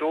2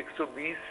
120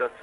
10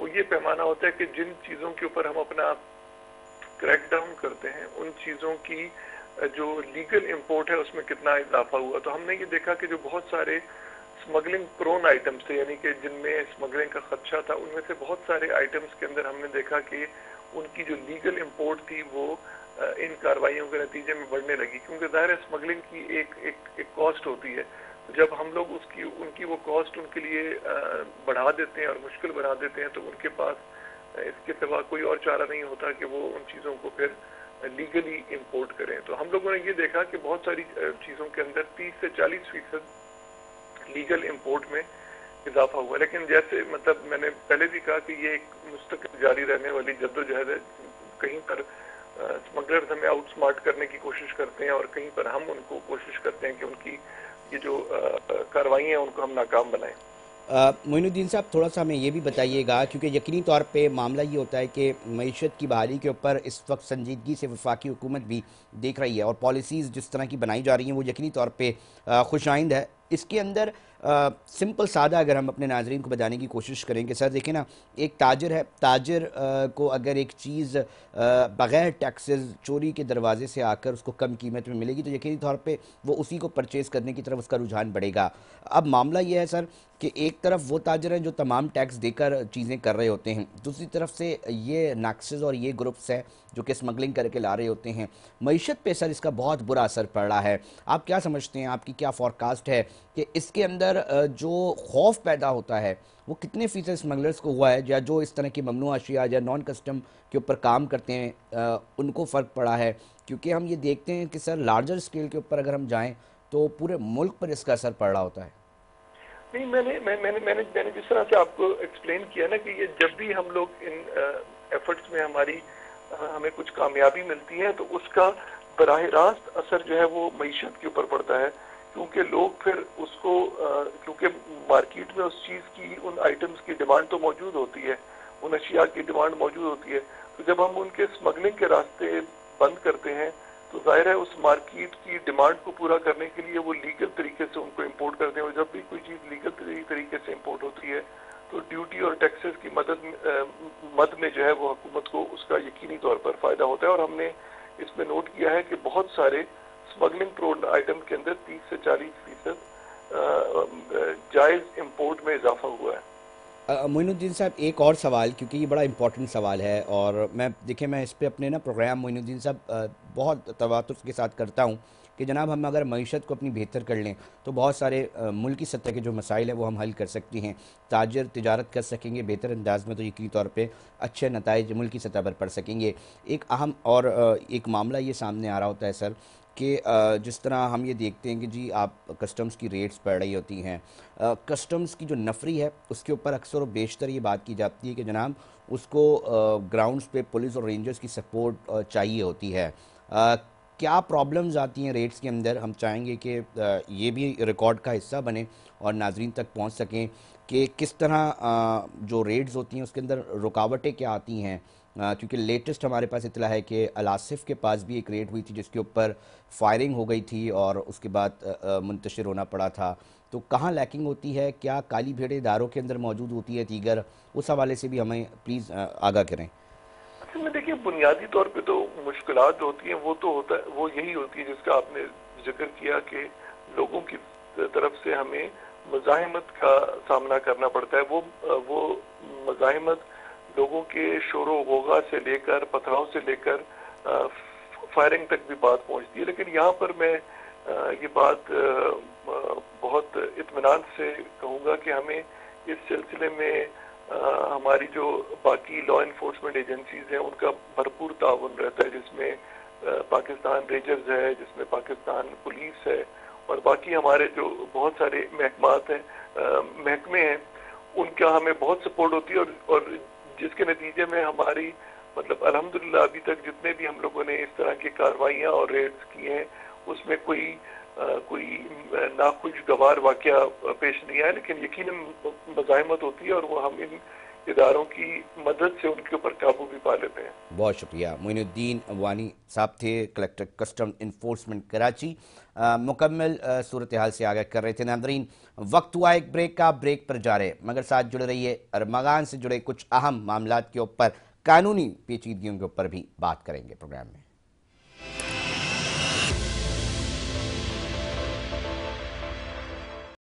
وہ یہ پیمانہ ہوتا ہے کہ جن چیزوں کے اوپر ہم اپنا کریک ڈاؤن کرتے ہیں ان چیزوں کی جو لیگل امپورٹ ہے اس میں کتنا اضافہ ہوا. تو ہم نے یہ دیکھا کہ جو بہت سارے اسمگلنگ پرون آئٹمس تھے, یعنی کہ جن میں اسمگلنگ کا خدشہ تھا, ان میں سے بہت سارے آئٹمس کے اندر ہم نے دیکھا کہ ان کی جو لیگل امپورٹ تھی وہ ان کارروائیوں کے نتیجے میں بڑھنے لگی, کیونکہ ظاہر ہے اسمگلنگ کی ایک کاسٹ ہوتی ہے. جب ہم لوگ ان کی وہ کاسٹ ان کے لیے بڑھا دیتے ہیں اور مشکل بنا دیتے ہیں, تو ان کے پاس اس کے سوا کوئی اور چارہ نہیں ہوتا کہ وہ ان چیزوں کو پھر لیگلی امپورٹ کریں. تو ہم لوگوں نے یہ دیکھا کہ بہت ساری چیزوں کے اندر 30 سے 40% لیگل امپورٹ میں اضافہ ہوا. لیکن جیسے مطلب میں نے پہلے بھی کہا کہ یہ ایک مستقل جاری رہنے والی جدوجہد ہے. کہیں پر اسمگلرز ہمیں آؤٹ اسمارٹ کرنے کی کوشش کرتے ہیں اور کہیں پر ہم ان کو کوشش کرتے ہیں کہ ان کی یہ جو کارروائیاں ہیں ان کو ہم ناکام بنائیں. معین الدین صاحب تھوڑا سا ہمیں یہ بھی بتائیے گا, کیونکہ یقینی طور پہ معاملہ یہ ہوتا ہے کہ معیشت کی بحالی کے اوپر اس وقت سنجیدگی سے وفاقی حکومت بھی دیکھ رہی ہے اور پالیسیز جس طرح کی بنائی جا رہی ہیں وہ یقینی طور پہ خوش آئند ہے. اس کے اندر سمپل سادہ اگر ہم اپنے ناظرین کو بتانے کی کوشش کریں کہ سر دیکھیں نا, ایک تاجر ہے, تاجر کو اگر ایک چیز بغیر ٹیکسز چوری کے دروازے سے آ کر اس کو کم قیمت میں ملے گی تو یقینی طور پہ وہ اسی کو پرچیز کرنے کی طرف اس کا رجحان بڑھے گا. اب معاملہ یہ ہے سر کہ ایک طرف وہ تاجر ہیں جو تمام ٹیکس دے کر چیزیں کر رہے ہوتے ہیں, دوسری طرف سے یہ ناکسز اور یہ گروپس ہیں جو کہ اسمگلنگ کر کے لا رہے ہوتے ہیں. معیشت پہ سر اس کا بہت برا اثر پڑ رہا ہے. آپ کیا سمجھتے ہیں, آپ کی کیا فورکاسٹ ہے کہ اس کے اندر جو خوف پیدا ہوتا ہے وہ کتنے فیصد اسمگلرز کو ہوا ہے, یا جو اس طرح کی ممنوع اشیاء یا نان کسٹم کے اوپر کام کرتے ہیں ان کو فرق پڑا ہے؟ کیونکہ ہم یہ دیکھتے ہیں کہ سر لارجر اسکیل کے اوپر اگر ہم جائیں تو پورے ملک پر اس کا اثر پڑ رہا ہوتا ہے. نہیں, میں نے جس طرح سے آپ کو ایکسپلین کیا نا کہ یہ جب بھی ہم لوگ ان ایفرٹس میں ہمیں کچھ کامیابی ملتی ہے تو اس کا براہ راست اثر جو ہے وہ معیشت کے اوپر پڑتا ہے, کیونکہ لوگ پھر اس کو کیونکہ مارکیٹ میں اس چیز کی ان آئٹمس کی ڈیمانڈ تو موجود ہوتی ہے, ان اشیاء کی ڈیمانڈ موجود ہوتی ہے. تو جب ہم ان کے اسمگلنگ کے راستے بند کرتے ہیں تو ظاہر ہے اس مارکیٹ کی ڈیمانڈ کو پورا کرنے کے لیے وہ لیگل طریقے سے ان کو امپورٹ کرتے ہیں, اور جب بھی کوئی چیز لیگل طریقے سے امپورٹ ہوتی ہے تو ڈیوٹی اور ٹیکسز کی مد میں جو ہے وہ حکومت کو اس کا یقینی طور پر فائدہ ہوتا ہے. اور ہم نے اس میں نوٹ کیا ہے کہ بہت سارے اسمگلنگ پرون آئٹم کے اندر 30 سے 40% جائز امپورٹ میں اضافہ ہوا ہے. معین الدین صاحب ایک اور سوال, کیونکہ یہ بڑا امپورٹنٹ سوال ہے اور میں اس پہ اپنے پروگرام معین الدین صاحب بہت تواتر کے ساتھ کرتا ہوں کہ جناب ہم اگر معیشت کو اپنی بہتر کر لیں تو بہت سارے ملکی سطح کے جو مسائل ہیں وہ ہم حل کر سکتے ہیں. تاجر تجارت کر سکیں گے بہتر انداز میں تو یقینی طور پہ اچھے نتائج ملکی سطح پر پڑ سکیں گے. ایک اہم اور ایک معاملہ یہ سامنے آ رہا ہوتا ہے سر کہ جس طرح ہم یہ دیکھتے ہیں کہ جی آپ کسٹمز کی ریٹس بڑھ رہی ہوتی ہیں, کسٹمز کی جو نفری ہے اس کے اوپر اکثر و بیشتر یہ بات کی جاتی ہے کہ جناب اس کو گراؤنڈز پہ پولیس اور رینجرز کی سپورٹ چاہیے ہوتی ہے. کیا پرابلمز آتی ہیں ریٹس کے اندر؟ ہم چاہیں گے کہ یہ بھی ریکارڈ کا حصہ بنے اور ناظرین تک پہنچ سکیں کہ کس طرح جو ریٹس ہوتی ہیں اس کے اندر رکاوٹیں کیا آتی ہیں, کیونکہ لیٹسٹ ہمارے پاس اطلاع ہے کہ الاصف کے پاس بھی ایک ریٹ ہوئی تھی جس کے اوپر فائرنگ ہو گئی تھی اور اس کے بعد منتشر ہونا پڑا تھا. تو کہاں لیکنگ ہوتی ہے, کیا کالی بھیڑیں اداروں کے اندر موجود ہوتی ہے دیگر, اس حوالے سے بھی ہمیں پلیز آگاہ کریں. اصل میں دیکھیے بنیادی طور پہ تو مشکلات ہوتی ہیں وہ یہی ہوتی ہے جس کا آپ نے ذکر کیا کہ لوگوں کی طرف سے ہمیں مزاحمت کا سامنا کرنا پڑتا ہے. وہ مزاحمت لوگوں کے شور و غوغا سے لے کر پتھراؤ سے لے کر فائرنگ تک بھی بات پہنچتی ہے. لیکن یہاں پر میں یہ بات بہت اطمینان سے کہوں گا کہ ہمیں اس سلسلے میں ہماری جو باقی لا انفورسمنٹ ایجنسیز ہیں ان کا بھرپور تعاون رہتا ہے, جس میں پاکستان رینجرز ہے, جس میں پاکستان پولیس ہے اور باقی ہمارے جو بہت سارے محکمے ہیں ان کا ہمیں بہت سپورٹ ہوتی ہے, اور جس کے نتیجے میں ہماری مطلب الحمدللہ ابھی تک جتنے بھی ہم لوگوں نے اس طرح کی کارروائیاں اور ریڈز کی ہیں اس میں کوئی ناخوشگوار واقعہ پیش نہیں آیا. لیکن یقیناً مزاحمت ہوتی ہے اور وہ ہم اداروں کی مدد سے ان کے اوپر قابو بھی پا لیتے ہیں۔ بہت شکریہ۔ معین الدین وانی صاحب تھے، کلیکٹر کسٹم انفورسمنٹ کراچی، مکمل صورتحال سے آگاہ کر رہے تھے۔ ناظرین، وقت ہوا ایک بریک کا، بریک پر جا رہے مگر ساتھ جڑے رہیے، ارمغان سے جڑے کچھ اہم معاملات کے اوپر، قانونی پیچیدگیوں کے اوپر بھی بات کریں گے پروگرام میں۔